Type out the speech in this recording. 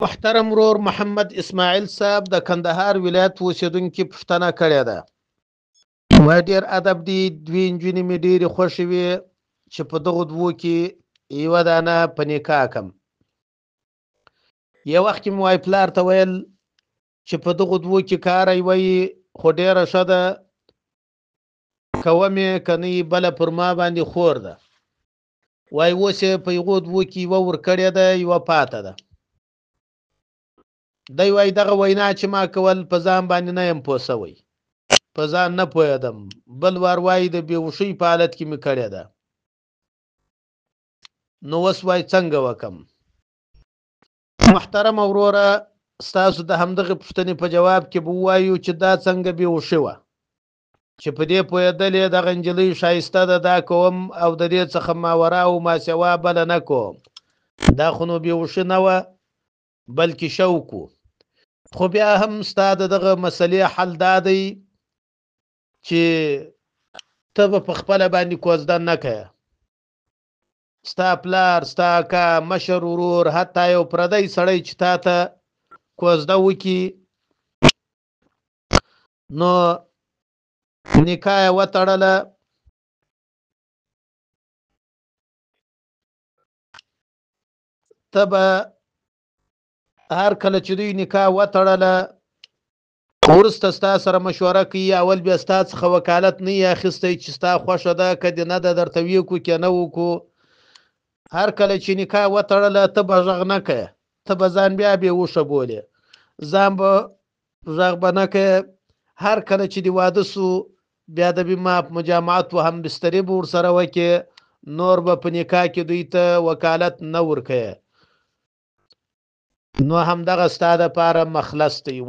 محترم ورور محمد اسماعیل صاحب د کندهار ولایت اوسیدونکي پوښتنه کړې ده. وایي ډېر ادب دی، دوې نجونې مې ډېرې خوښې وې چې په دغو دوو کې یوه دانه په نکاح کړم. یو وخت کې مې وایي پلار ته ویل چې په دغو دوو کې کار وایي خو ډېره ښه ده، کوم یې که نه بله پر ما باندې خور ده. وایي اوس یې په هغو دوو کې یوه ورکړې ده، یوه پاته ده. دی وایي دغه وینا چې ما کول په ځان باندې نه یم پوه سوی، په ځان نه پوهېدم. بل وار وایي د بېهوشۍ په حالت کې مې کړې ده. نو اوس وایي څنګه وکم؟ محترمه وروره، ستاسو د همدغې پوښتنې په جواب کې به ووایو چې دا څنګه بېهوشي وه چې په دې پوهېدلې دغه نجلۍ ښایسته ده، دا کوم او د دې څخه ماورا او ماسوا بله نه کوم. دا خو نو بېهوشي نه وه بلکې شوق و. خو بیا هم ستا د دغه مسلې حل دا دی چې ته به په خپله باندې کوزده نه کوې. ستا پلار، ستا اکا، مشر ورور، حتی یو پردی سړی چې تا ته کوزده وکړي نو نکاح یې وتړله، ته به هر کله چې دوی نکاح وتړله وروسته ستا سره مشوره کوي. اول بیا ستا څخه وکالت نه یې اخیستی چې ستا خوښه ده که دې نه ده درته ویې کړو که نه وکړو. هر کله چې نکاح وتړله ته به غږ نه کوې، ته به ځان بیا بېهوشه بولې، ځان به غږ به نه کوې. هر کله چې دې واده سو بیا د مجامعت و هم بسترې به ورسره وکړې، نور به په نکاح کې دوی ته وکالت نه ورکوې. نو همدغه ستا دپاره مخلص دی.